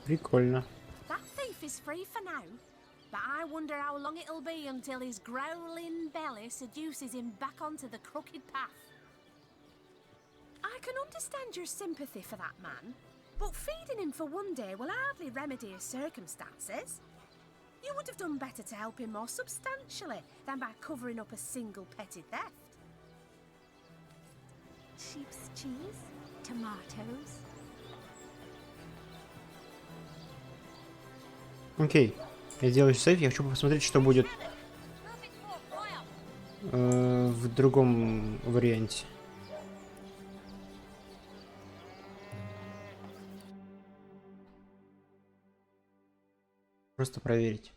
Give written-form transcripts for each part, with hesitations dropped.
Прикольно. That thief is free for now, but I wonder how long it'll be until his growling belly seduces him back onto the crooked path. I can understand your sympathy for that man, but feeding him for one day will hardly remedy his circumstances. You would have done better to help him more substantially than by covering up a single petty theft. Sheep's cheese, tomatoes. Окей. Я сделаю сейф, я хочу посмотреть, что будет в другом варианте. Просто проверить.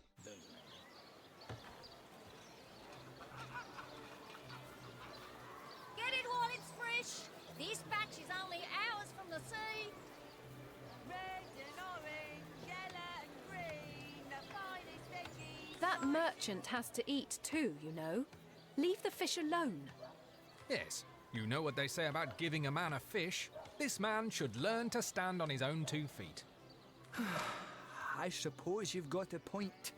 That merchant has to eat too, you know. Leave the fish alone. Yes, you know what they say about giving a man a fish. This man should learn to stand on his own 2 feet. I suppose you've got a point.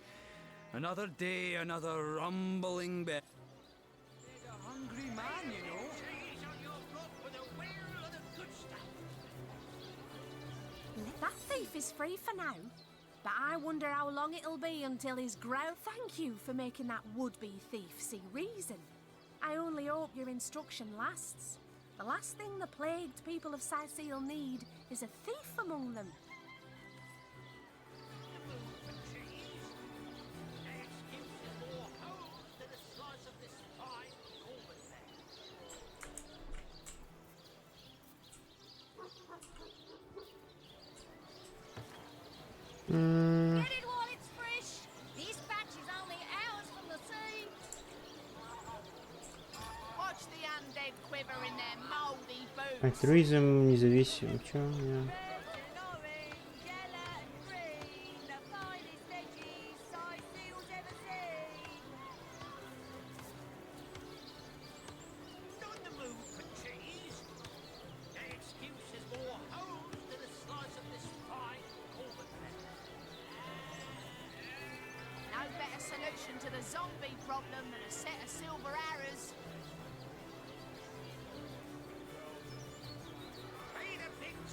Another day, another rumbling bit. There's a hungry man, you know. That thief is free for now, but I wonder how long it'll be until his growl. Thank you for making that would-be thief see reason. I only hope your instruction lasts. The last thing the plagued people of Sicil need is a thief among them. Get it while it's fresh. This batch is only hours from the sea. Watch the undead quiver in their moldy boots. Альтруизм, независим. Чё? Yeah. Solution to the zombie problem than a set of silver arrows.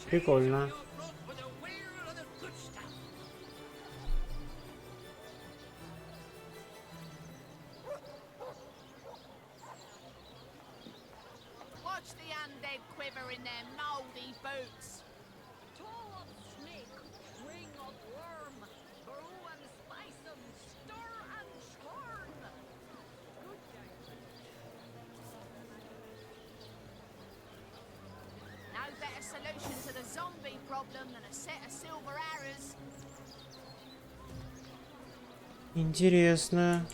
Прикольно. Watch the undead quiver in their moldy boots. Toe of snake, wing of worm, brew and spice 'em, stir and churn. Good day. No better solution to the zombie problem than a set of silver arrows. Интересно.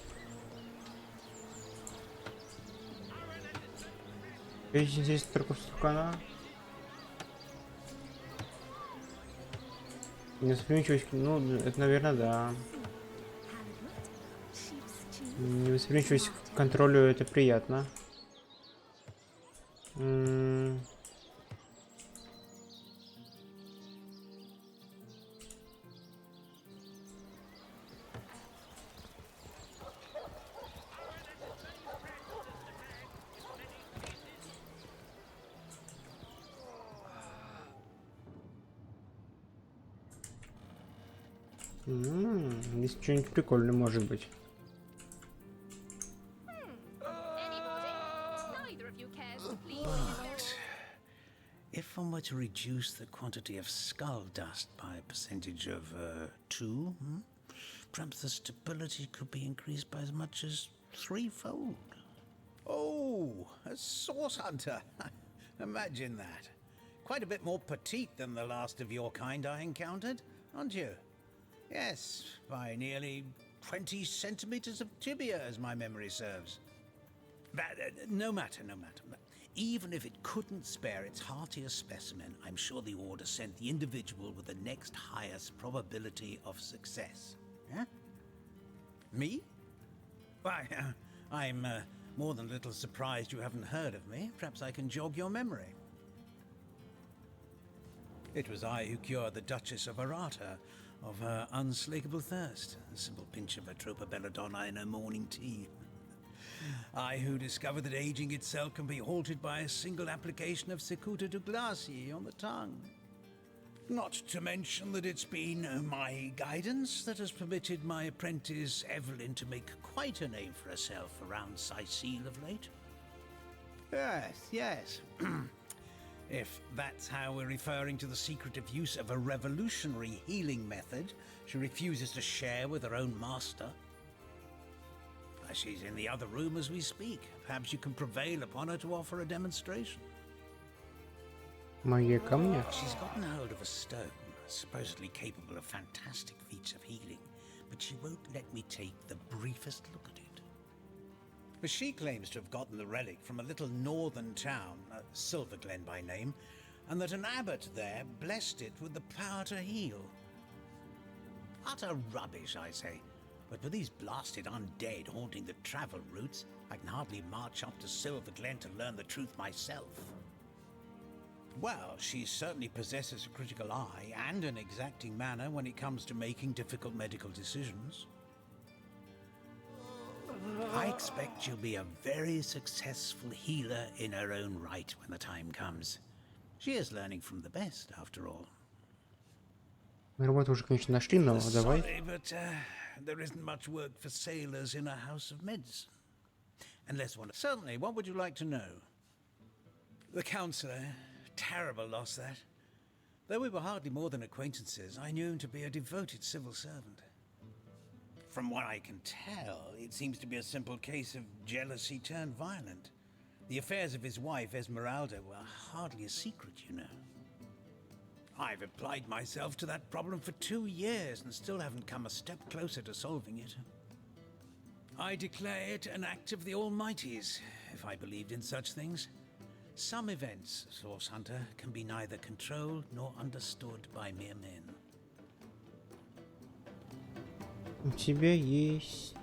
Очень интересно только стукана. Невосприимчивость, ну, это, наверное, да. Невосприимчивость к контролю, это приятно. Здесь что-нибудь прикольное может быть. If one were to reduce the quantity of skull dust by a percentage of 2, perhaps the stability could be increased by as much as 3-fold. Oh, a source hunter. Imagine that. Quite a bit more petite than the last of your kind I encountered, aren't you? Yes, by nearly 20 centimeters of tibia, as my memory serves. But no matter. Even if it couldn't spare its heartiest specimen, I'm sure the Order sent the individual with the next highest probability of success. Huh? Me? Why, I'm more than a little surprised you haven't heard of me. Perhaps I can jog your memory. It was I who cured the Duchess of Arata of her unslakable thirst, a simple pinch of atropa belladonna in her morning tea. I who discovered that aging itself can be halted by a single application of cicuta de glace on the tongue. Not to mention that it's been my guidance that has permitted my apprentice Evelyn to make quite a name for herself around Sicile of late. Yes. If that's how we're referring to the secretive use of a revolutionary healing method she refuses to share with her own master. She's in the other room as we speak. Perhaps you can prevail upon her to offer a demonstration. Магия камня? She's gotten hold of a stone, supposedly capable of fantastic feats of healing, but she won't let me take the briefest look at it. But she claims to have gotten the relic from a little northern town, Silverglen by name, and that an abbot there blessed it with the power to heal. Utter rubbish, I say. But with these blasted undead haunting the travel routes, I can hardly march up to Silverglen to learn the truth myself. Well, she certainly possesses a critical eye and an exacting manner when it comes to making difficult medical decisions. I expect she'll be a very successful healer in her own right when the time comes. She is learning from the best, after all. Мы работу уже, конечно, нашли, но давай. Sorry, but there isn't much work for sailors in a house of medicine. Unless one... Certainly, what would you like to know? The counsellor. Terrible loss, that. Though we were hardly more than acquaintances, I knew him to be a devoted civil servant. From what I can tell, it seems to be a simple case of jealousy turned violent. The affairs of his wife, Esmeralda, were hardly a secret, you know. I've applied myself to that problem for 2 years and still haven't come a step closer to solving it. I declare it an act of the Almighty's, if I believed in such things. Some events, Source Hunter, can be neither controlled nor understood by mere men. У тебя есть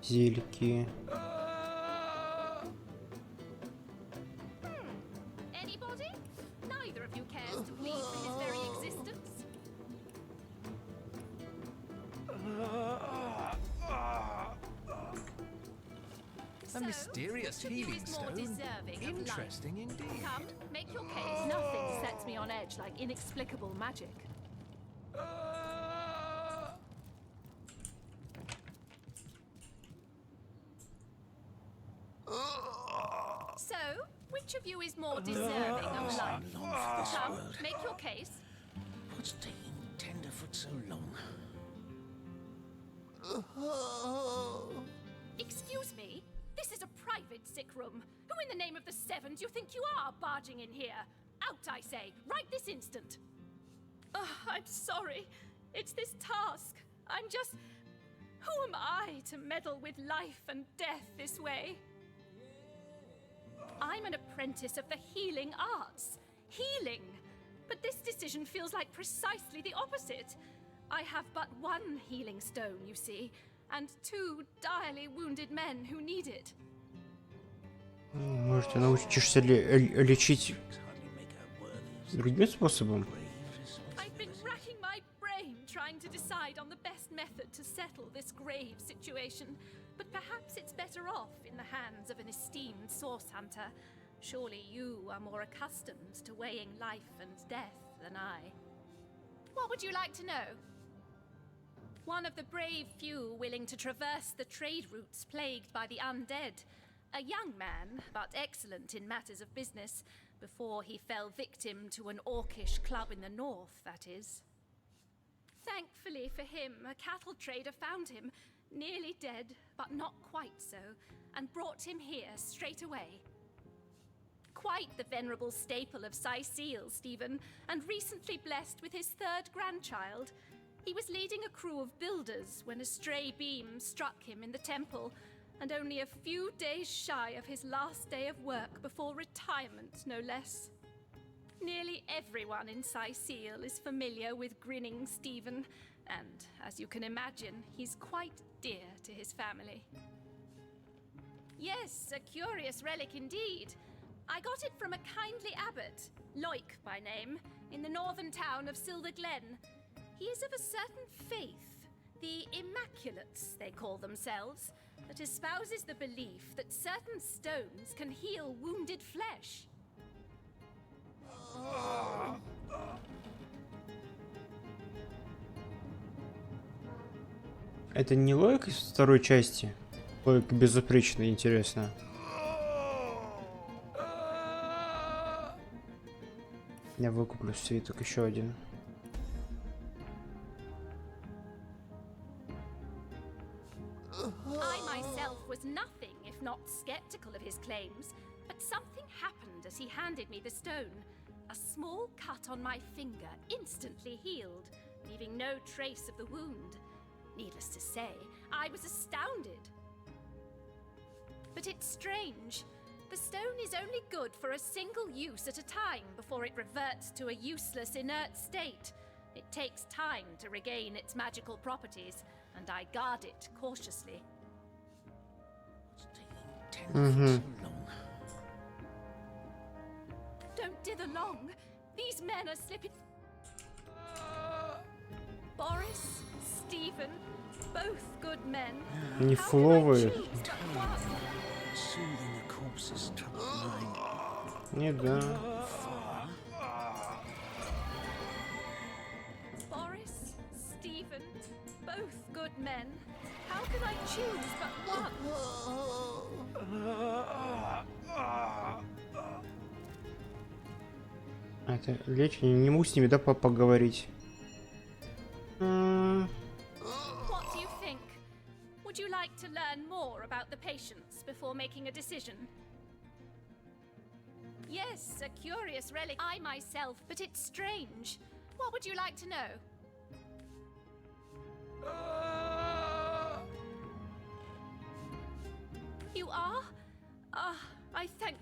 зельки. Anybody? Neither of you cares to plead for his very existence. A mysterious which of you healing is more stone. deserving of life? Interesting indeed. Come, make your case. Nothing sets me on edge like inexplicable magic. So, which of you is more deserving of life? Long for this Come, world. make your case. What's taking Tenderfoot so long? Excuse me? This is a private sick room. Who in the name of the Seven do you think you are barging in here? Out, I say, right this instant. I'm sorry. It's this task. I'm just... Who am I to meddle with life and death this way? I'm an apprentice of the healing arts. Healing! But this decision feels like precisely the opposite. I have but one healing stone, you see, and 2 direly wounded men who need it. Может, ты научишься лечить другим способом? I've been racking my brain trying to decide on the best method to settle this grave situation, but perhaps it's better off in the hands of an esteemed source hunter. Surely you are more accustomed to weighing life and death than I. What would you like to know? One of the brave few willing to traverse the trade routes plagued by the undead. A young man, but excellent in matters of business, before he fell victim to an orcish club in the north, that is. Thankfully for him, a cattle trader found him, nearly dead, but not quite so, and brought him here straight away. Quite the venerable staple of Sicile, Stephen, and recently blessed with his 3rd grandchild. He was leading a crew of builders when a stray beam struck him in the temple, and only a few days shy of his last day of work before retirement, no less. Nearly everyone in Sicile is familiar with grinning Stephen, and, as you can imagine, he's quite dear to his family. Yes, a curious relic indeed. I got it from a kindly abbot, Loic by name, in the northern town of Silver Glen. He is of a certain faith, the Immaculates, they call themselves, that espouses the belief that certain stones can heal wounded flesh. Это не Лоик из второй части? Лоик безупречный, интересно. Я выкуплю свиток еще один. I myself was nothing if not skeptical of his claims, but something happened as he handed me the stone. A small cut on my finger instantly healed, leaving no trace of the wound. Needless to say, I was astounded. But it's strange. The stone is only good for a single use at a time before it reverts to a useless, inert state. It takes time to regain its magical properties, and I guard it cautiously. It's taking 10 feet so long. Don't dither long. These men are slipping. Boris, Stephen, both good men. Не How can I фуловые. choose but one? Soothing a corpse's troubled mind. Не да. Boris, Stephen, both good men. How can I choose but one? Это лечь, я не могу с ними, да, поговорить. What do you think? Would you like to learn more about the patients before making a decision? Yes, a curious relic. I myself, but it's strange. What would you like to know? You are? I thank.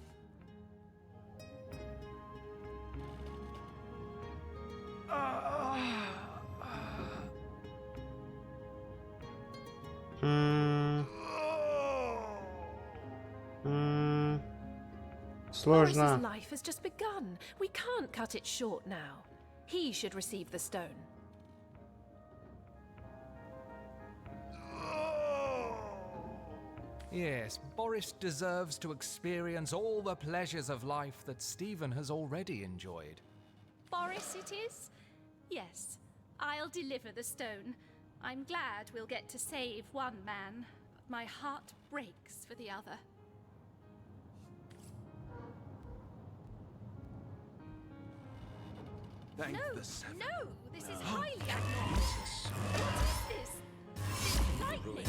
Сложно. Boris's life has just begun. We can't cut it short now. He should receive the stone. Yes, Boris deserves to experience all the pleasures of life that Stephen has already enjoyed. Boris it is? Yes, I'll deliver the stone. I'm glad we'll get to save one man, but my heart breaks for the other. Thank No, the seven. no, this is highly abnormal. What is this? This lightning?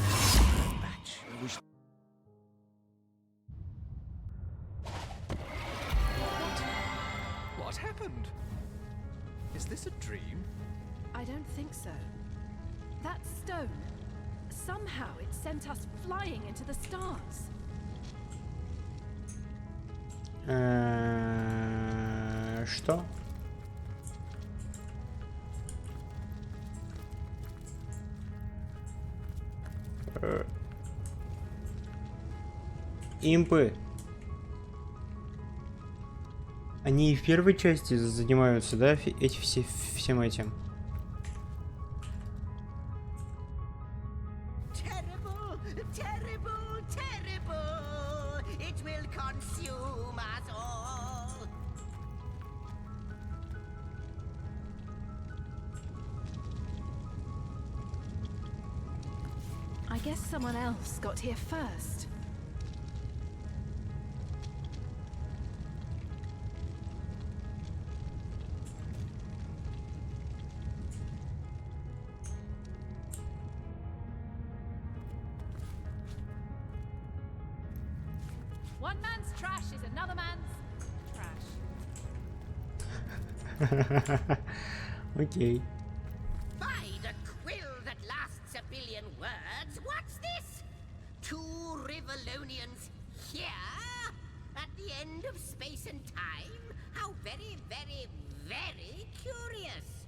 Batch. I wish. What happened? Is this a dream? I don't think so. That stone, somehow it sent us flying into the stars. Что? Импы. Они и в первой части занимаются, да, всем этим. Terrible, terrible, terrible. It will consume us all. I guess someone else got here first. One man's trash is another man's trash. Окей. By the quill that lasts a billion words, what's this? Two Ривеллonians here? At the end of space and time? How very, very, very curious.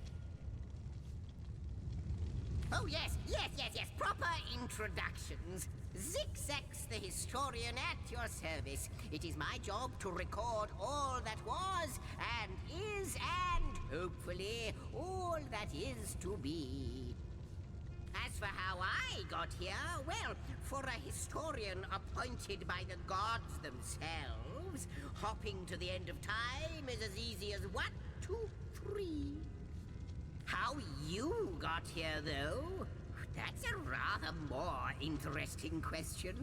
Oh yes, yes, yes, yes, proper introductions. Zixex the historian at your service. It is my job to record all that was and is and hopefully all that is to be. As for how I got here, well, for a historian appointed by the gods themselves, hopping to the end of time is as easy as 1, 2, 3. How you got here, though? That's a rather more interesting question.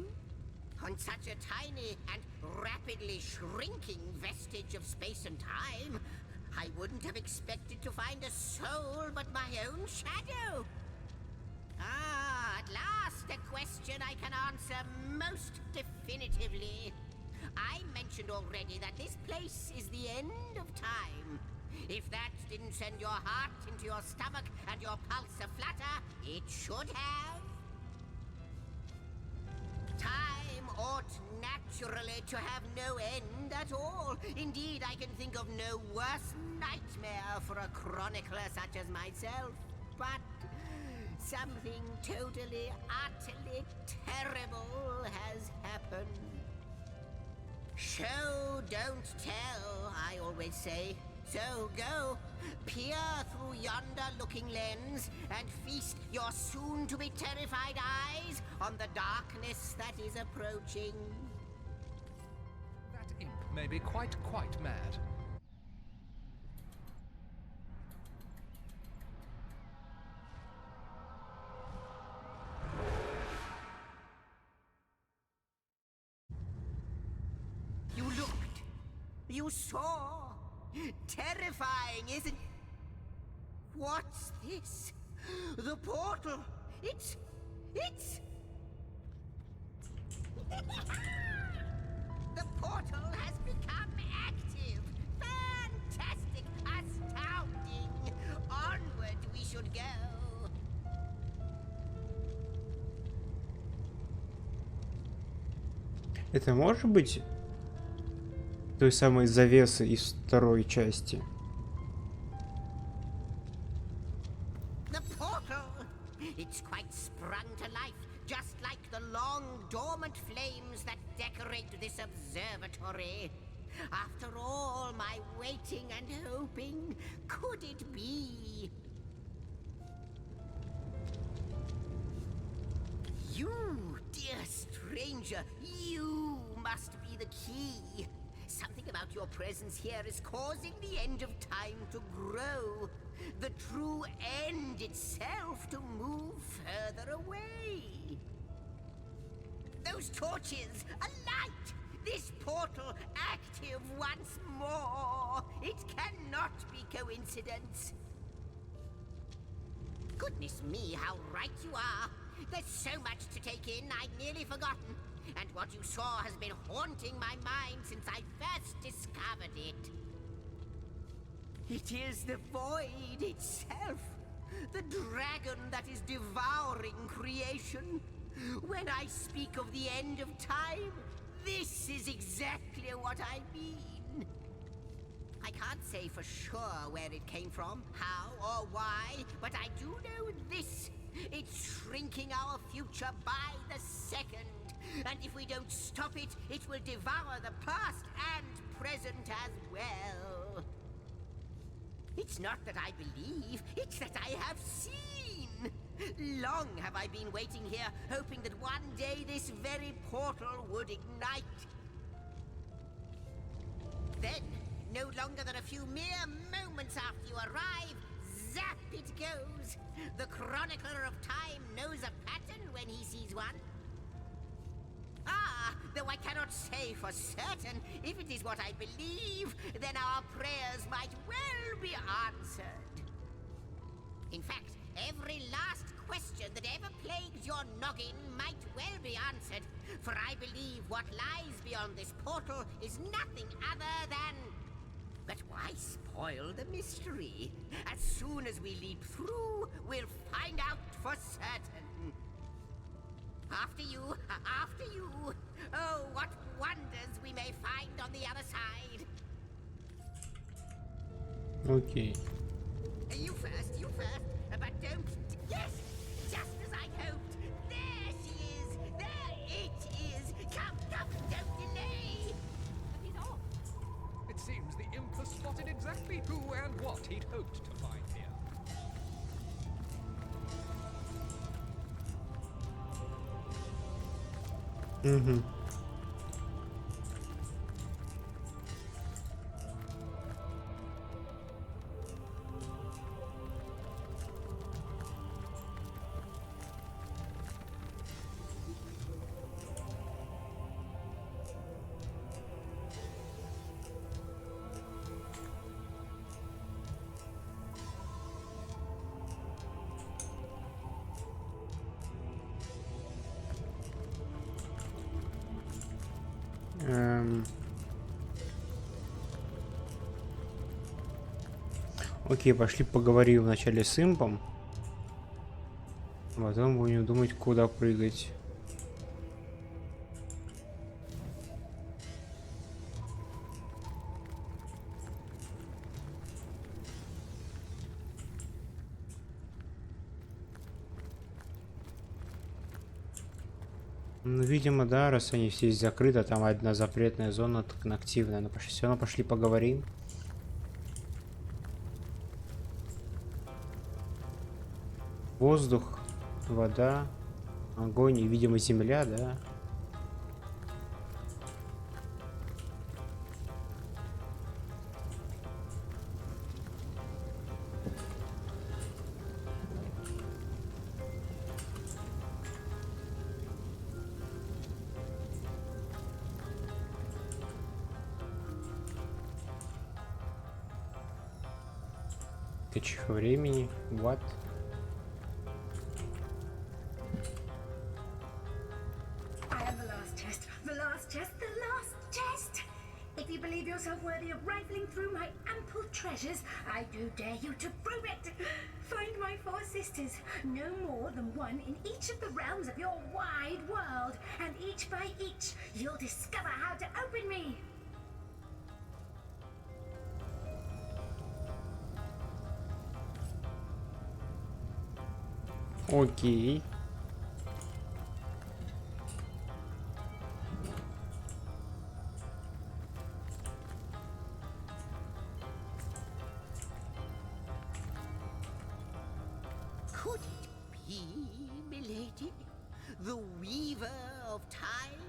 On such a tiny and rapidly shrinking vestige of space and time, I wouldn't have expected to find a soul but my own shadow. Ah, at last a question I can answer most definitively. I mentioned already that this place is the end of time. If that didn't send your heart into your stomach and your pulse a-flutter, it should have. Time ought naturally to have no end at all. Indeed, I can think of no worse nightmare for a chronicler such as myself. But something totally, utterly terrible has happened. Show, don't tell, I always say. So go, peer through yonder looking lens and feast your soon-to-be terrified eyes on the darkness that is approaching. That imp may be quite mad. You looked. You saw. Terrifying, isn't it? What's this? The portal. It's... The portal has become active. Fantastic. Astounding. Onward we should go. Это может быть той самой завесы из второй части? The portal! It's quite sprung to life, just like the long dormant flames that decorate this observatory. After all my waiting and hoping, could it be? You, dear stranger, you must be the key. Something about your presence here is causing the end of time to grow. The true end itself to move further away. Those torches, a light! This portal active once more. It cannot be coincidence. Goodness me, how right you are. There's so much to take in, I'd nearly forgotten. And what you saw has been haunting my mind since I first discovered it. It is the void itself. The dragon that is devouring creation. When I speak of the end of time, this is exactly what I mean. I can't say for sure where it came from, how or why, but I do know this. It's shrinking our future by the second. And if we don't stop it, it will devour the past and present as well. It's not that I believe, it's that I have seen. Long have I been waiting here, hoping that one day this very portal would ignite. Then, no longer than a few mere moments after you arrive, zap it goes. The chronicler of time knows a pattern when he sees one. Ah, though I cannot say for certain, if it is what I believe, then our prayers might well be answered. In fact, every last question that ever plagues your noggin might well be answered, for I believe what lies beyond this portal is nothing other than... But why spoil the mystery? As soon as we leap through, we'll find out for certain. After you, after you. Oh, what wonders we may find on the other side. Окей. You first, but don't... Yes, just as I hoped. There must be who and what he'd hoped to find here. Угу. Окей, пошли поговорим вначале с импом. Потом будем думать, куда прыгать. Ну, видимо, да, раз они все здесь закрыты, там одна запретная зона, так активная. Ну, пошли, все равно пошли поговорим. Воздух, вода, огонь и, видимо, земля, да? Качество времени, what? If you believe yourself worthy of rifling through my ample treasures, I do dare you to prove it. Find my 4 sisters, no more than one in each of the realms of your wide world, and each by each, you'll discover how to open me. Окей. Could it be, milady? The weaver of time?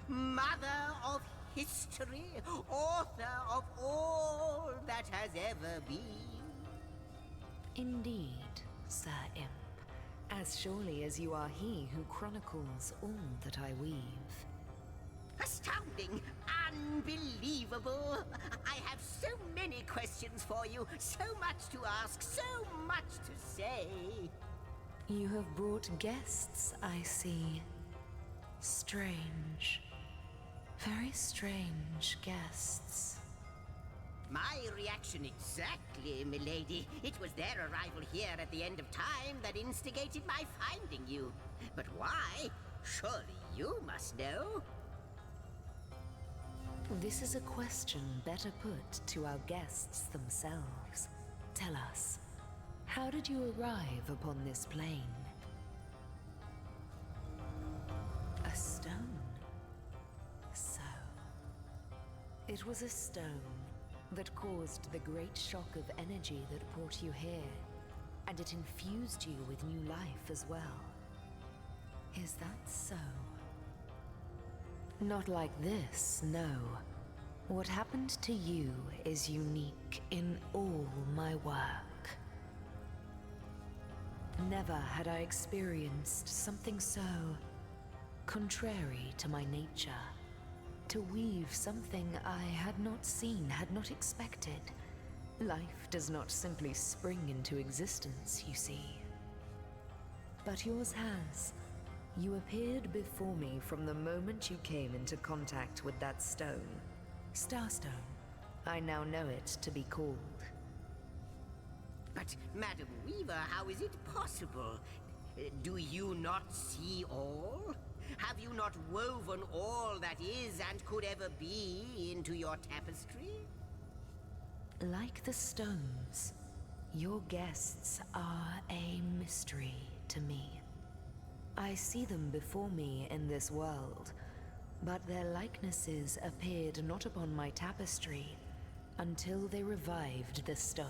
Mother of history? Author of all that has ever been? Indeed, Sir Imp. As surely as you are he who chronicles all that I weave. Astounding! Unbelievable! I have so many questions for you, so much to ask, so much to say. You have brought guests, I see. Strange. Very strange guests. My reaction exactly, milady. It was their arrival here at the end of time that instigated my finding you. But why? Surely you must know. This is a question better put to our guests themselves. Tell us, how did you arrive upon this plane? A stone. So, it was a stone that caused the great shock of energy that brought you here, and it infused you with new life as well. Is that so? Not like this, no. What happened to you is unique in all my work. Never had I experienced something so contrary to my nature. To weave something I had not seen, had not expected. Life does not simply spring into existence, you see. But yours has. You appeared before me from the moment you came into contact with that stone. Starstone. I now know it to be called. But, Madam Weaver, how is it possible? Do you not see all? Have you not woven all that is and could ever be into your tapestry? Like the stones, your guests are a mystery to me. I see them before me in this world, but their likenesses appeared not upon my tapestry, until they revived the stone.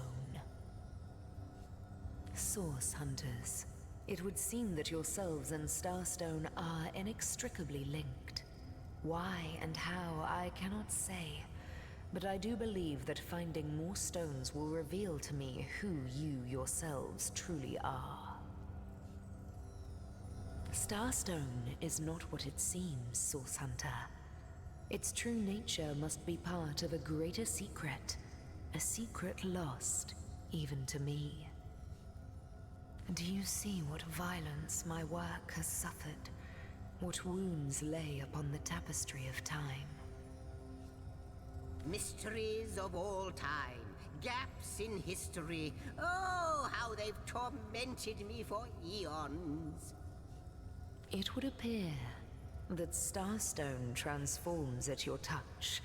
Source hunters, it would seem that yourselves and Starstone are inextricably linked. Why and how, I cannot say, but I do believe that finding more stones will reveal to me who you yourselves truly are. Starstone is not what it seems, Source Hunter. Its true nature must be part of a greater secret, a secret lost even to me. Do you see what violence my work has suffered? What wounds lay upon the tapestry of time? Mysteries of all time, gaps in history. Oh, how they've tormented me for eons. It would appear that Starstone transforms at your touch,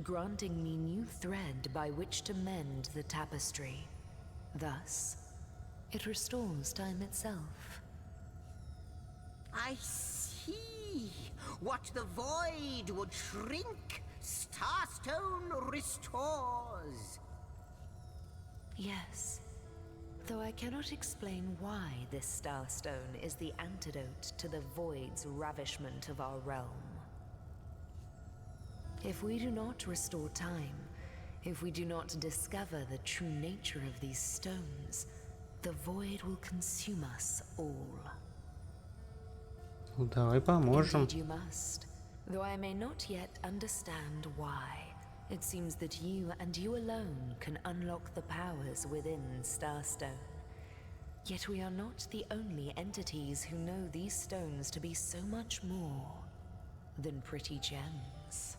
granting me new thread by which to mend the tapestry. Thus, it restores time itself. I see. What the void would shrink, Starstone restores. Yes. Though I cannot explain why this Starstone is the antidote to the void's ravishment of our realm. If we do not restore time, if we do not discover the true nature of these stones, the void will consume us all. Ну, давай поможем. Indeed you must, though I may not yet understand why. It seems that you and you alone can unlock the powers within Starstone. Yet we are not the only entities who know these stones to be so much more than pretty gems.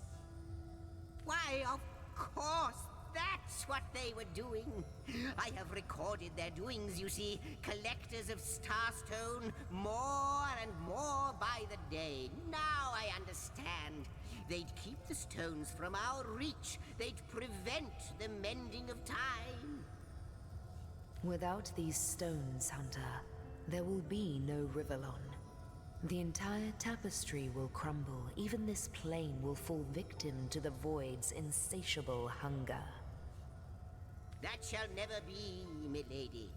Why, of course, that's what they were doing. I have recorded their doings, you see. Collectors of Starstone, more and more by the day. Now I understand. They'd keep the stones from our reach. They'd prevent the mending of time. Without these stones, Hunter, there will be no Ривеллона. The entire tapestry will crumble. Even this plane will fall victim to the void's insatiable hunger. That shall never be, milady.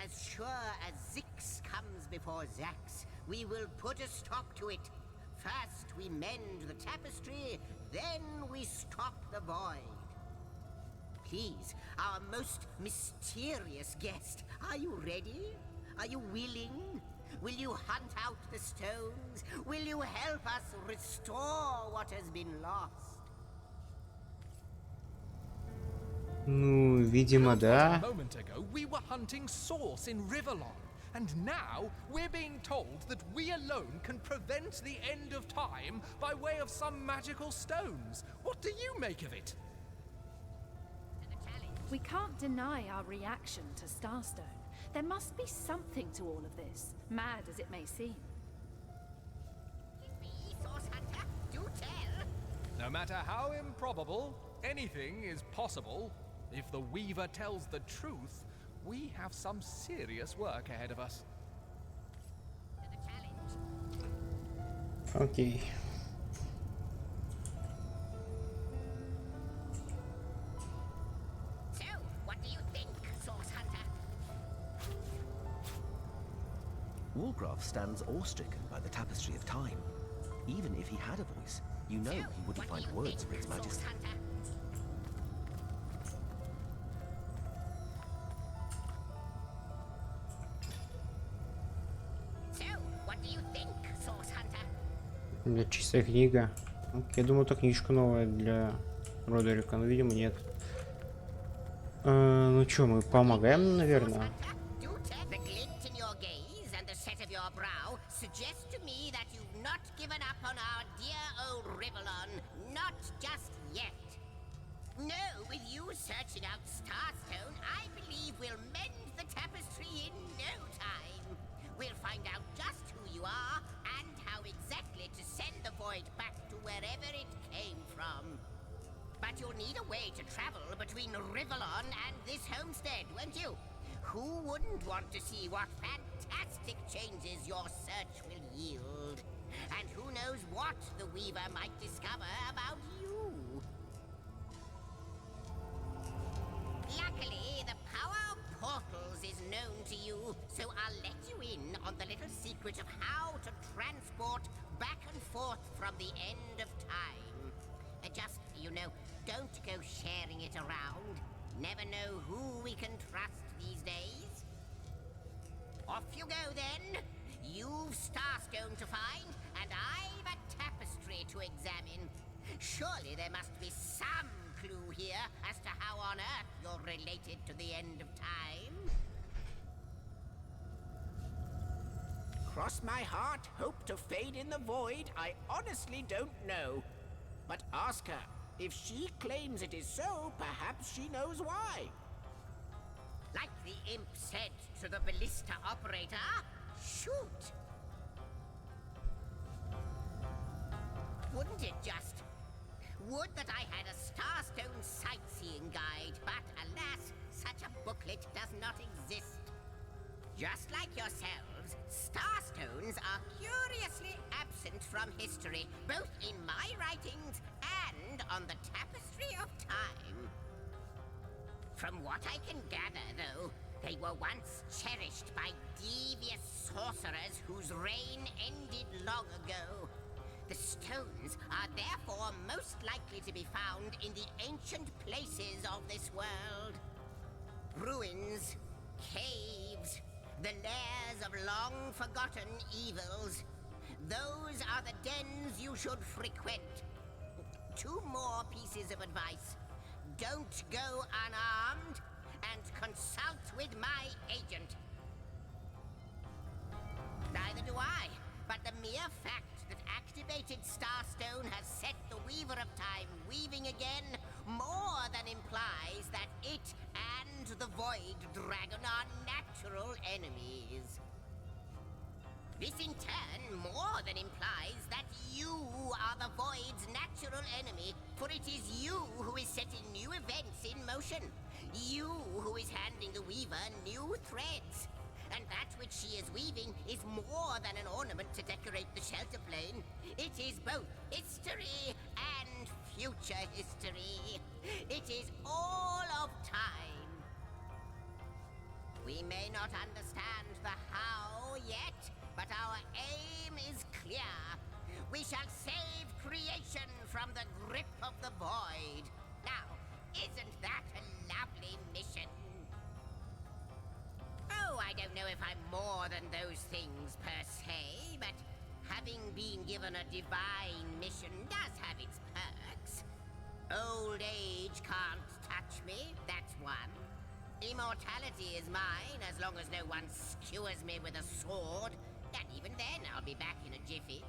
As sure as Zix comes before Zax, we will put a stop to it. First we mend the tapestry, then we stop the void. Please, our most mysterious guest, are you ready? Are you willing? Will you hunt out the stones? Will you help us restore what has been lost? Ну, видимо, да. A moment ago, we were hunting source in Ривеллона, and now we're being told that we alone can prevent the end of time by way of some magical stones. What do you make of it? We can't deny our reaction to Starstone. There must be something to all of this, mad as it may seem. Source Hunter, do tell. No matter how improbable, anything is possible. If the Weaver tells the truth, we have some serious work ahead of us. Окей. So, what do you think, Source Hunter? Wargraf stands awe-stricken by the tapestry of time. Even if he had a voice, you know he wouldn't find words for its majesty. Чистая книга. Я думал, это книжка новая для Родерика, но, видимо, нет. Ну что, мы помогаем, наверное. No, with you searching out Starstone, I believe we'll mend the tapestry in no time. We'll find out just who you are and how exactly to send the void back to wherever it came from. But you'll need a way to travel between Ривеллона and this homestead, won't you? Who wouldn't want to see what fantastic changes your search will yield? And who knows what the Weaver might discover about you? Luckily, the power of portals is known to you, so I'll let you in on the little secret of how to transport back and forth from the end of time. Just, don't go sharing it around. Never know who we can trust these days. Off you go then. You've Starstone to find, and I've a tapestry to examine. Surely there must be some clue here as to how on earth you're related to the end of time. Cross my heart, hope to fade in the void, I honestly don't know. But ask her. If she claims it is so, perhaps she knows why. Like the imp said to the ballista operator, shoot! Wouldn't it just? Would that I had a Starstone sightseeing guide, but alas, such a booklet does not exist. Just like yourselves, Starstones are curiously absent from history, both in my writings and on the tapestry of time. From what I can gather, though, they were once cherished by devious sorcerers whose reign ended long ago. The stones are therefore most likely to be found in the ancient places of this world. Ruins, caves, the lairs of long-forgotten evils. Those are the dens you should frequent. 2 more pieces of advice. Don't go unarmed, and consult with my agent. Neither do I, but the mere fact that activated Starstone has set the Weaver of Time weaving again more than implies that it and the Void Dragon are natural enemies. This in turn more than implies that you are the Void's natural enemy, for it is you who is setting new events in motion. You who is handing the Weaver new threads. And that which she is weaving is more than an ornament to decorate the shelter plane. It is both history and future history. It is all of time. We may not understand the how yet, but our aim is clear. We shall save creation from the grip of the void. Now, isn't that a lovely mission? Oh, I don't know if I'm more than those things per se, but having been given a divine mission does have its perks. Old age can't touch me, that's one. Immortality is mine as long as no one skewers me with a sword, and even then I'll be back in a jiffy.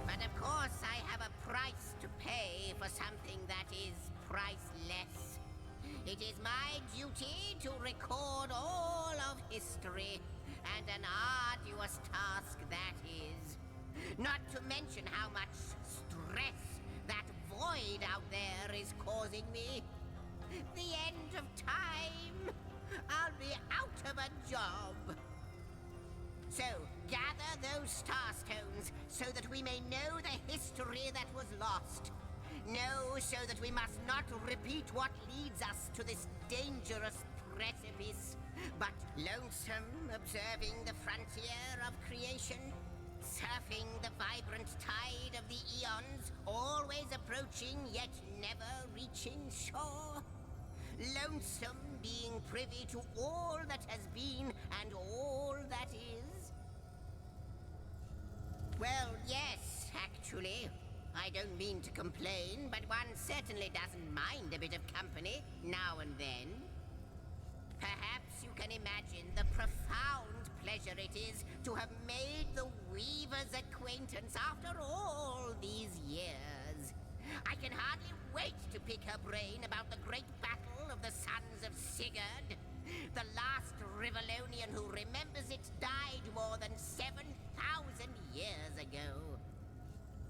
But of course I have a price to pay for something that is priceless. It is my duty to record all of history, and an arduous task that is. Not to mention how much stress that void out there is causing me. The end of time. I'll be out of a job. So, gather those Starstones so that we may know the history that was lost. Know so that we must not repeat what leads us to this dangerous precipice, but lonesome observing the frontier of creation, surfing the vibrant tide of the eons, always approaching yet never reaching shore. Lonesome being privy to all that has been and all that is. Well, yes, actually. I don't mean to complain, but one certainly doesn't mind a bit of company now and then. Perhaps you can imagine the profound pleasure it is to have made the Weaver's acquaintance after all these years. I can hardly wait to pick her brain about the great battle of the Sons of Sigurd. The last Ривеллonian who remembers it died more than 7,000 years ago.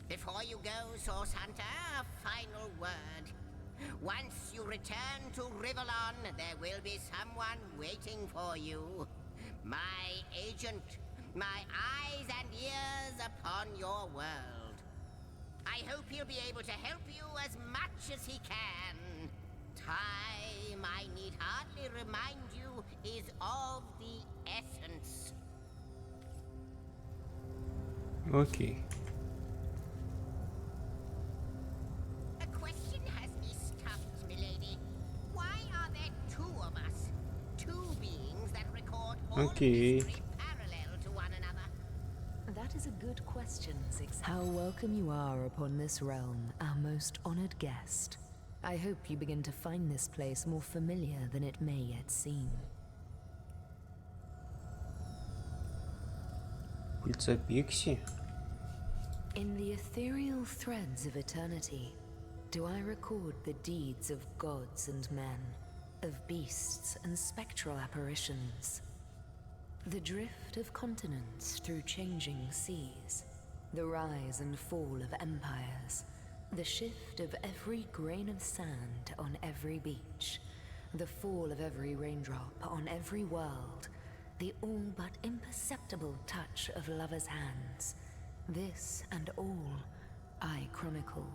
Before you go, Source Hunter, a final word. Once you return to Ривеллon, there will be someone waiting for you. My agent, my eyes and ears upon your world. I hope he'll be able to help you as much as he can. time, I need hardly remind you, is of the essence. Окей. A question has me stumped, milady. Why are there two of us? Two beings that record all Okay. history parallel to one another. That is a good question, Zigzag. How welcome you are upon this realm, our most honored guest. I hope you begin to find this place more familiar than it may yet seem. Пицца Пикси. In the ethereal threads of eternity, do I record the deeds of gods and men, of beasts and spectral apparitions, the drift of continents through changing seas, the rise and fall of empires, the shift of every grain of sand on every beach, the fall of every raindrop on every world, the all but imperceptible touch of lovers' hands. This and all I chronicle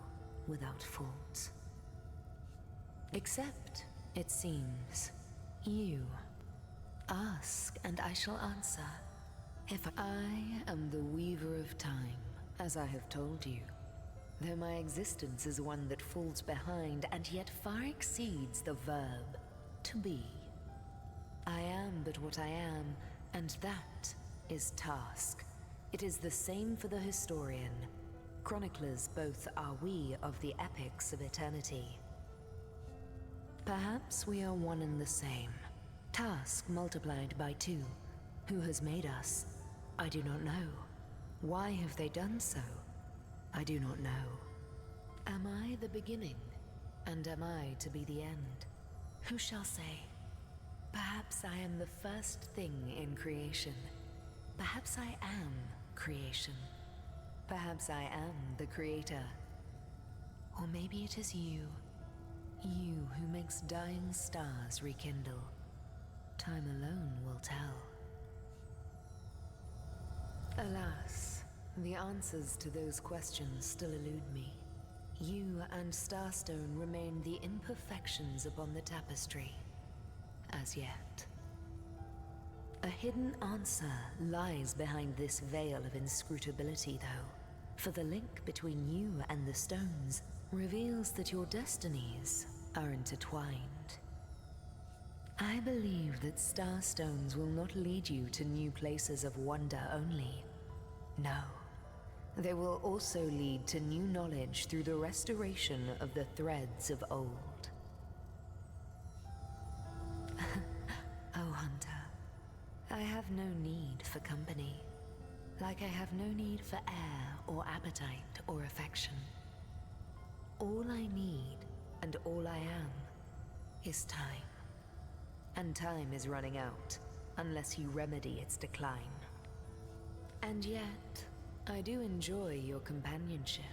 without fault. Except, it seems, you. Ask and I shall answer. If I am the weaver of time, as I have told you, though my existence is one that falls behind and yet far exceeds the verb to be. I am but what I am, and that is task. It is the same for the historian. Chroniclers both are we of the epics of eternity. Perhaps we are one and the same. Task multiplied by two. Who has made us? I do not know. Why have they done so? I do not know. Am I the beginning? And am I to be the end? Who shall say? Perhaps I am the first thing in creation. Perhaps I am creation. Perhaps I am the creator. Or maybe it is you. You who makes dying stars rekindle. Time alone will tell. Alas, the answers to those questions still elude me. You and Starstone remain the imperfections upon the tapestry. As yet. A hidden answer lies behind this veil of inscrutability, though. For the link between you and the stones reveals that your destinies are intertwined. I believe that starstones will not lead you to new places of wonder only. No. They will also lead to new knowledge through the restoration of the threads of old. Oh, Hunter. I have no need for company. Like I have no need for air or appetite or affection. All I need and all I am is time. And time is running out unless you remedy its decline. And yet, I do enjoy your companionship,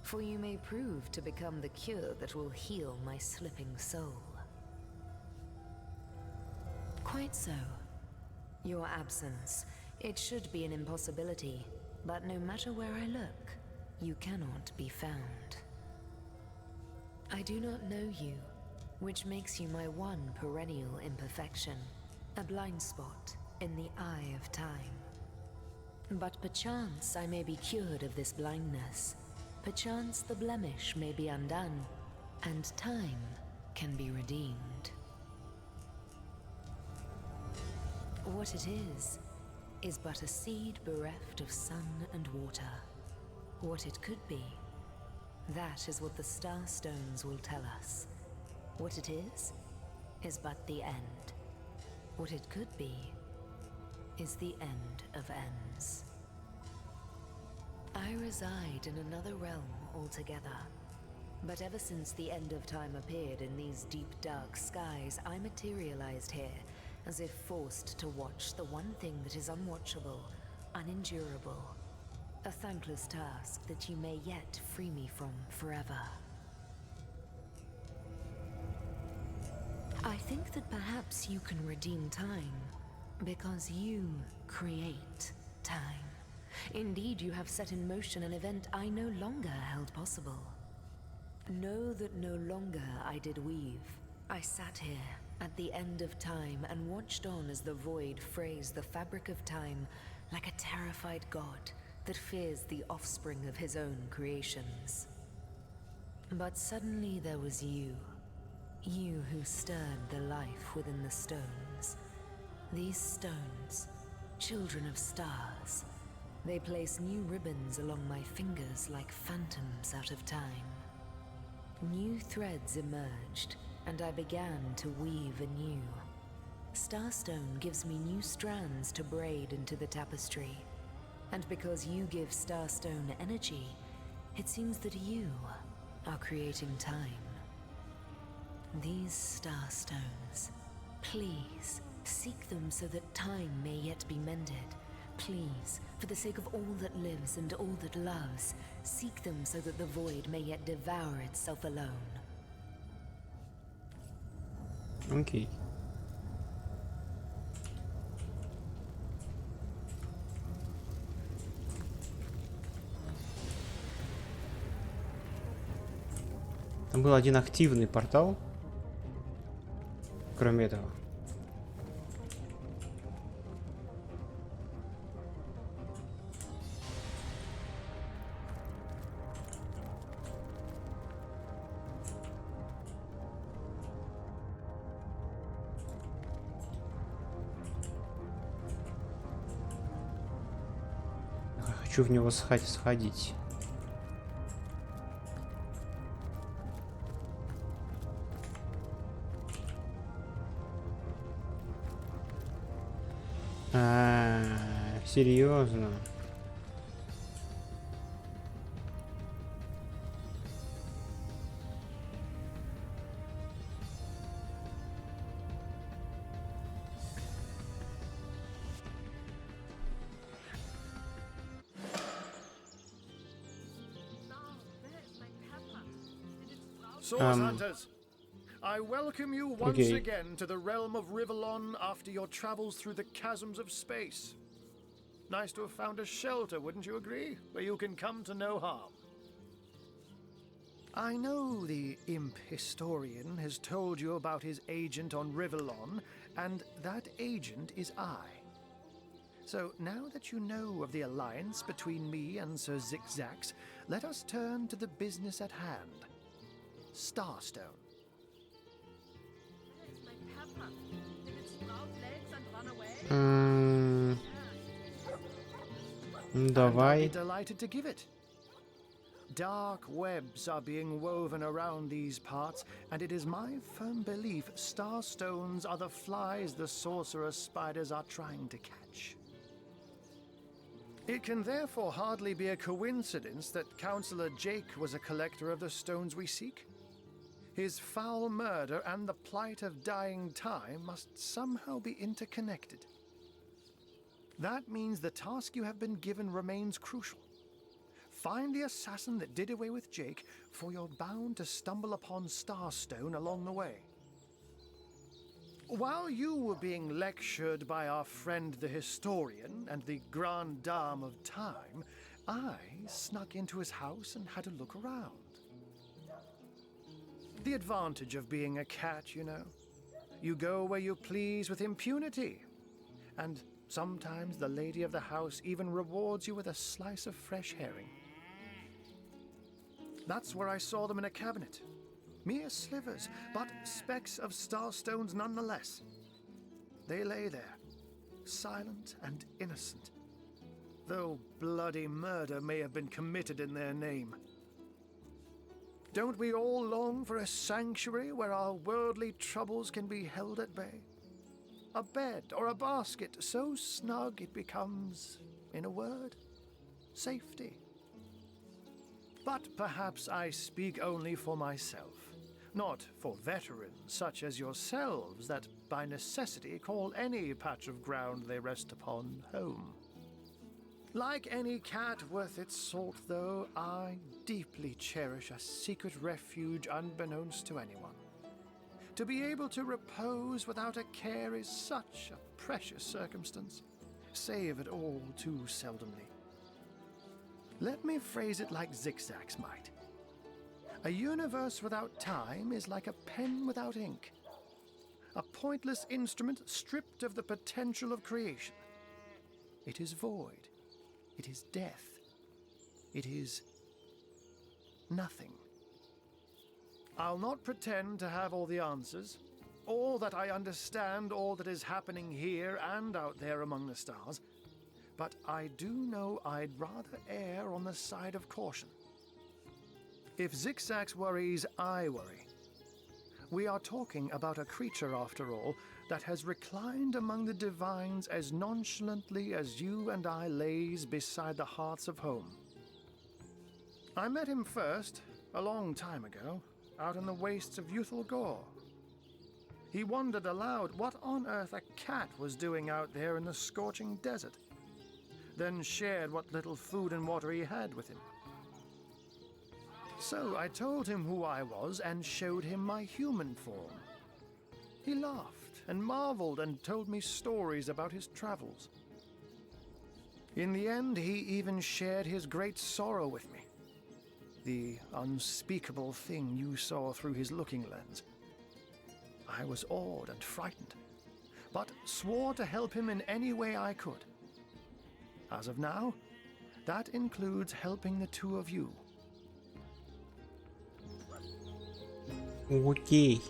for you may prove to become the cure that will heal my slipping soul. Quite so. Your absence, it should be an impossibility, but no matter where I look, you cannot be found. I do not know you, which makes you my one perennial imperfection, a blind spot in the eye of time. But perchance I may be cured of this blindness, perchance the blemish may be undone, and time can be redeemed. What it is but a seed bereft of sun and water. What it could be, that is what the star stones will tell us. What it is but the end. What it could be, is the end of ends. I reside in another realm altogether. But ever since the end of time appeared in these deep dark skies, I materialized here, as if forced to watch the one thing that is unwatchable, unendurable. A thankless task that you may yet free me from forever. I think that perhaps you can redeem time, because you create time. Indeed, you have set in motion an event I no longer held possible. Know that no longer I did weave, I sat here at the end of time and watched on as the void frays the fabric of time like a terrified god that fears the offspring of his own creations. But suddenly there was you. You who stirred the life within the stones. These stones, children of stars. They place new ribbons along my fingers like phantoms out of time. New threads emerged, and I began to weave anew. Starstone gives me new strands to braid into the tapestry. And because you give Starstone energy, it seems that you are creating time. These Starstones, please seek them so that time may yet be mended. Please, for the sake of all that lives and all that loves, seek them so that the void may yet devour itself alone. Окей. Там был один активный портал. Кроме этого. Хочу в него сходить. Серьезно? Source Hunters, I welcome you once again to the realm of Ривеллона after your travels through the chasms of space. Nice to have found a shelter, wouldn't you agree? Where you can come to no harm. I know the imp historian has told you about his agent on Ривеллона, and that agent is I. So now that you know of the alliance between me and Sir Zigzags, let us turn to the business at hand. Starstone. Давай. I'd be delighted to give it. Dark webs are being woven around these parts, and it is my firm belief starstones are the flies the sorcerer spiders are trying to catch. It can therefore hardly be a coincidence that Councillor Jake was a collector of the stones we seek. His foul murder and the plight of dying time must somehow be interconnected. That means the task you have been given remains crucial. Find the assassin that did away with Jake, for you're bound to stumble upon Starstone along the way. While you were being lectured by our friend the historian and the grande dame of time, I snuck into his house and had a look around. The advantage of being a cat, you know. You go where you please with impunity. And sometimes the lady of the house even rewards you with a slice of fresh herring. That's where I saw them in a cabinet. Mere slivers, but specks of starstones nonetheless. They lay there, silent and innocent, though bloody murder may have been committed in their name. Don't we all long for a sanctuary where our worldly troubles can be held at bay? A bed or a basket so snug it becomes, in a word, safety. But perhaps I speak only for myself, not for veterans such as yourselves that by necessity call any patch of ground they rest upon home. Like any cat worth its salt, though, I deeply cherish a secret refuge unbeknownst to anyone. To be able to repose without a care is such a precious circumstance, save it all too seldomly. Let me phrase it like Zigzags might. A universe without time is like a pen without ink. a pointless instrument stripped of the potential of creation. It is void. It is death. It is nothing. I'll not pretend to have all the answers, or that I understand all that is happening here and out there among the stars, but I do know I'd rather err on the side of caution. If Zigzags worries, I worry. We are talking about a creature, after all, that has reclined among the divines as nonchalantly as you and I laze beside the hearths of home. I met him first, a long time ago, out in the wastes of youthful Gore. He wondered aloud what on earth a cat was doing out there in the scorching desert, then shared what little food and water he had with him. So I told him who I was and showed him my human form. He laughed and marveled and told me stories about his travels. In the end, he even shared his great sorrow with me. The unspeakable thing you saw through his looking lens. I was awed and frightened, but swore to help him in any way I could. As of now, that includes helping the two of you. Окей.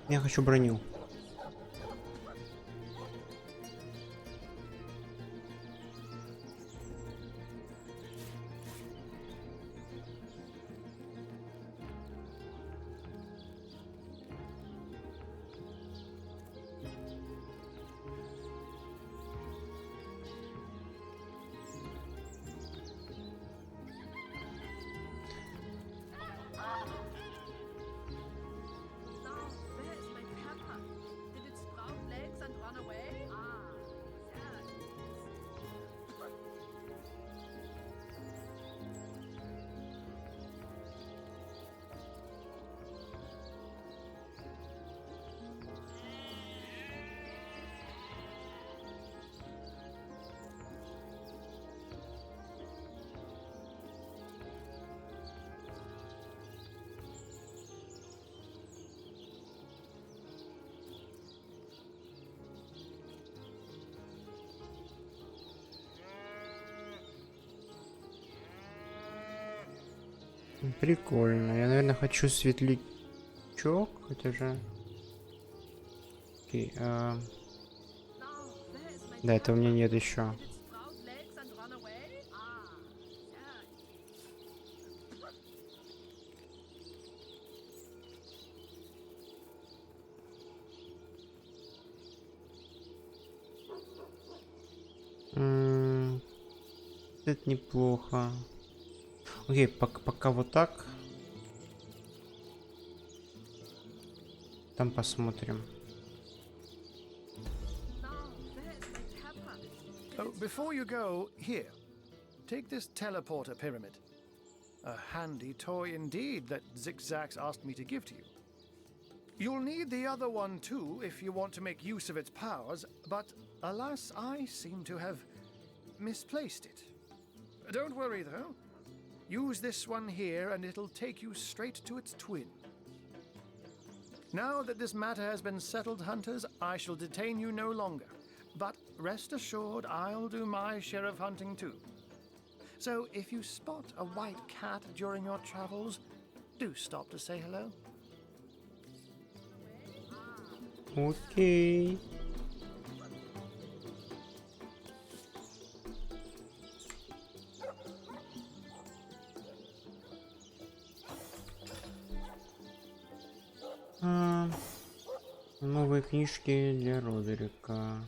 Я хочу броню. Прикольно. Я, наверное, хочу светлячок. Это же... Окей. Да, этого у меня нет еще. Это неплохо. Окей, пока вот так. Там посмотрим. Oh, before you go, here. Take this teleporter pyramid. A handy toy indeed that Zigzags asked me to give to you. You'll need the other one too if you want to make use of its powers, but alas, I seem to have misplaced it. Don't worry though. Use this one here and it'll take you straight to its twin. Now that this matter has been settled, hunters, I shall detain you no longer. But rest assured, I'll do my share of hunting too. So if you spot a white cat during your travels, do stop to say hello. Окей. Новые книжки для Родерика.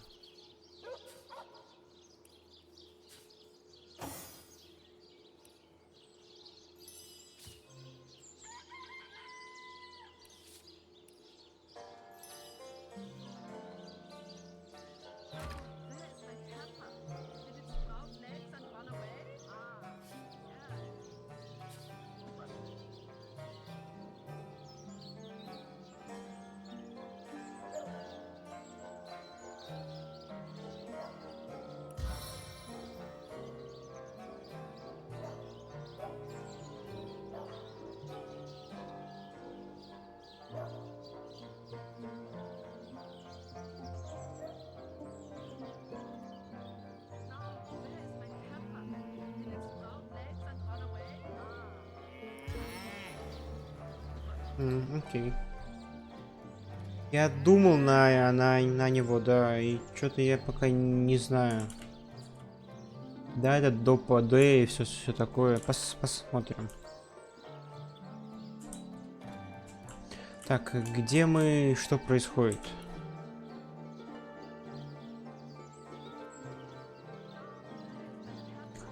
Окей. Я думал на него, да, и что-то я пока не знаю. Да, это до ПД и все такое. Посмотрим. Так, где мы, что происходит?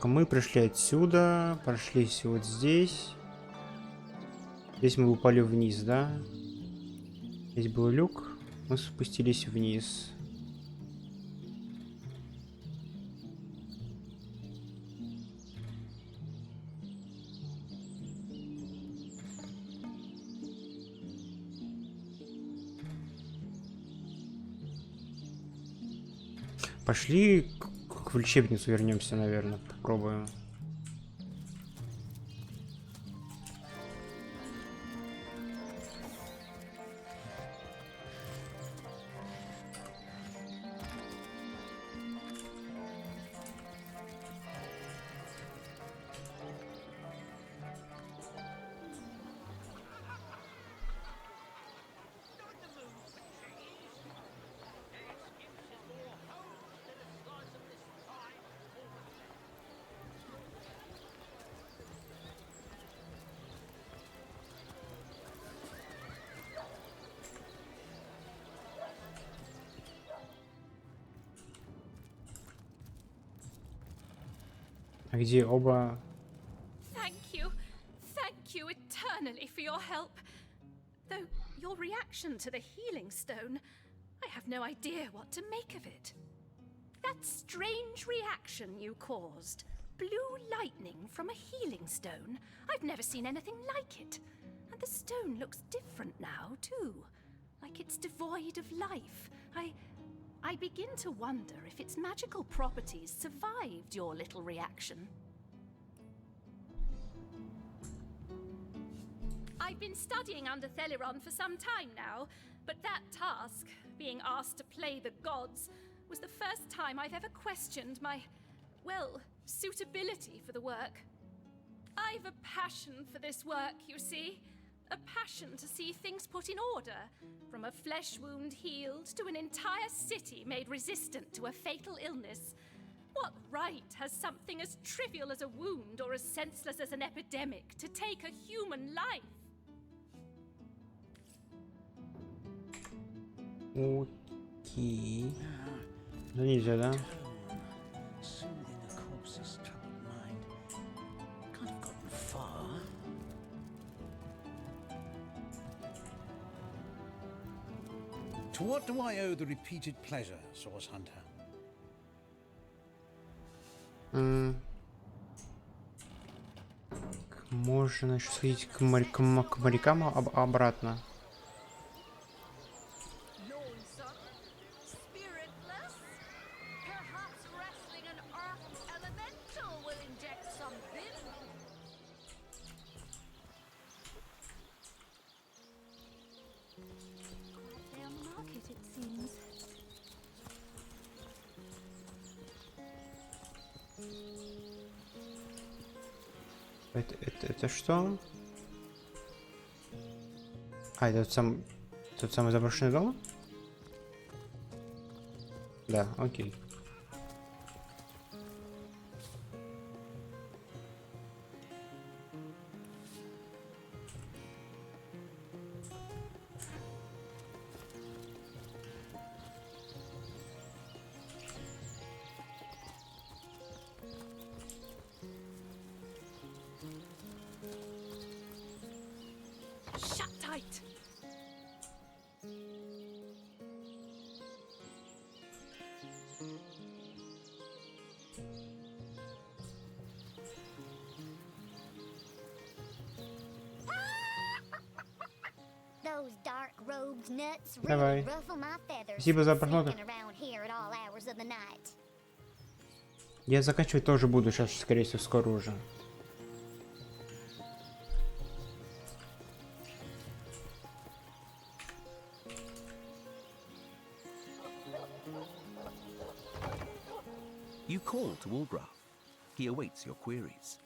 Мы пришли отсюда, прошлись вот здесь. Здесь мы упали вниз, да? Здесь был люк, мы спустились вниз. Пошли в лечебницу вернемся, наверное, попробуем. А где оба? Thank you eternally for your help. Though your reaction to the healing stone, I have no idea what to make of it. That strange reaction you caused, blue lightning from a healing stone, I've never seen anything like it. And the stone looks different now, too. Like it's devoid of life. I begin to wonder if its magical properties survived your little reaction. I've been studying under Theliron for some time now, but that task, being asked to play the gods, was the first time I've ever questioned my, well, suitability for the work. I've a passion for this work, you see. A passion to see things put in order, from a flesh wound healed to an entire city made resistant to a fatal illness. What right has something as trivial as a wound or as senseless as an epidemic to take a human life? Окей. Да нельзя, да? To what do I owe the repeated pleasure, Source Hunter? Можно еще сходить к морякам обратно. Это что? А, это тот самый заброшенный дом? Да, окей. Shut tight. Those dark-robed nuts Давай. really ruffle my feathers. Спасибо за просмотр. Sneaking around here at all hours of the night. Я заканчивать тоже буду сейчас, скорее всего, скоро уже. You call to Walgraf. He awaits your queries.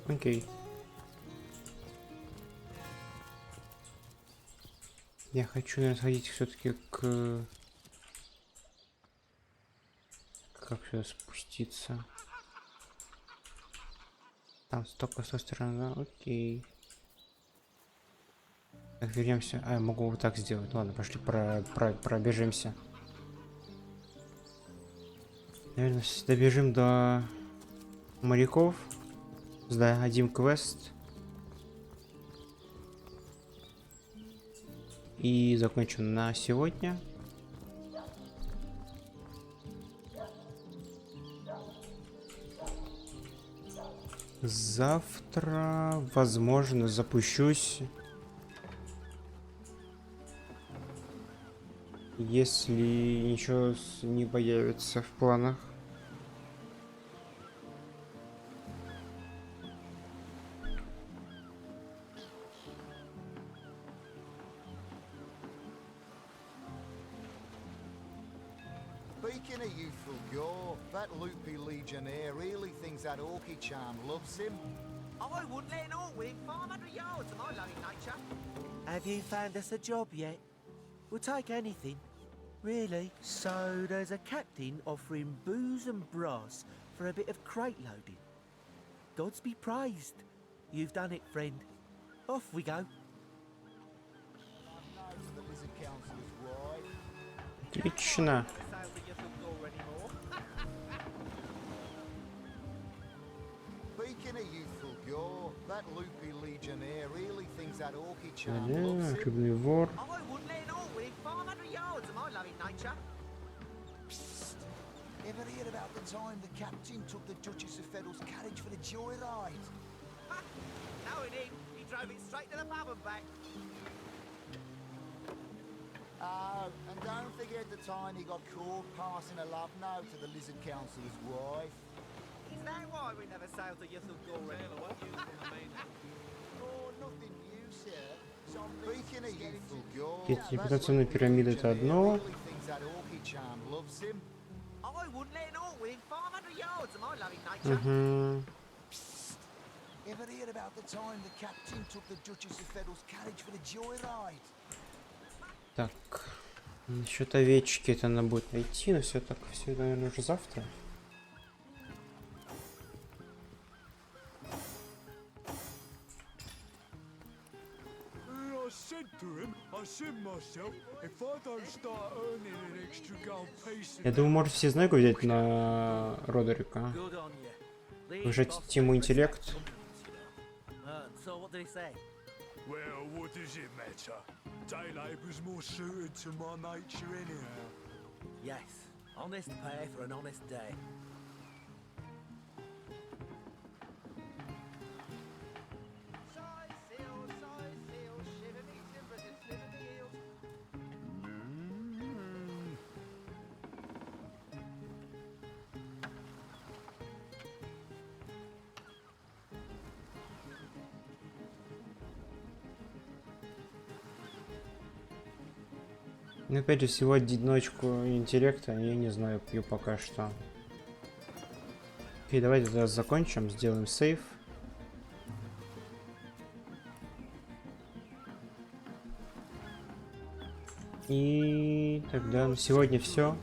Окей. Я хочу, наверное, сходить все-таки к... Как сюда спуститься? Там столько с той стороны, да? Окей. Так, вернемся. А, я могу вот так сделать. Ладно, пошли пробежимся. Наверное, добежим до моряков. Да, один квест. И закончим на сегодня. Завтра, возможно, запущусь. Если ничего не появится в планах. Speaking of youthful gore, that loopy legionnaire really thinks that orky charm loves him. I wouldn't let an orc within 500 yards of my loving nature. Have you found us a job yet? We'll take anything. Really? So there's a captain offering booze and brass for a bit of crate loading. Gods be praised. You've done it, friend. Off we go. Отлично. Speaking of youthful gore, that loopy legionnaire really thinks that orky charm loves him. Рыбный вор. I wouldn't let an orc within 500 yards of my loving nature. Psst. Ever heard about the time the captain took the Duchess of Federal's carriage for the joyride? Knowing him, he drove it straight to the pub and back. Oh, and don't forget the time he got caught passing a love note to the lizard councillor's wife. Is that why we never sailed to Yusuf-Gore anymore? Oh, nothing new, sir. Speaking of youthful gore, Интерпретационная пирамида — это одно. really thinks that orky charm loves him. I wouldn't let an orc within 500 yards of my loving nature. Угу. Psst. Ever heard about the time the captain took the Duchess of Federal's carriage for the joyride? Так. Насчет овечки это надо будет найти, но все так, все, наверное, уже завтра. I said to him, I said myself, if I don't start earning an extra gold piece. Я думаю, может, все знайку взять на Родерика. Выжать ему интеллект. So what did he say? Well, what does it matter? Day labour's more suited to my nature anyhow. Yes, honest pay for an honest day. Но опять же, всего одиночку интеллекта, я не знаю, пью пока что. Окей, давайте тогда закончим, сделаем сейв. И тогда на сегодня все.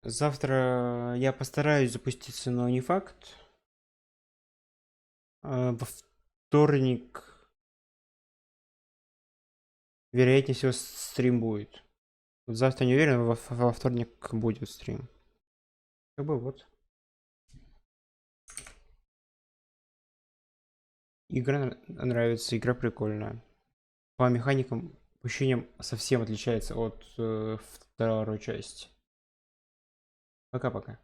Завтра я постараюсь запуститься, но не факт. Во вторник, вероятнее всего, стрим будет. Вот завтра не уверен, во вторник будет стрим. Как бы вот. Игра нравится, игра прикольная. По механикам, ощущениям совсем отличается от второй части. Пока-пока.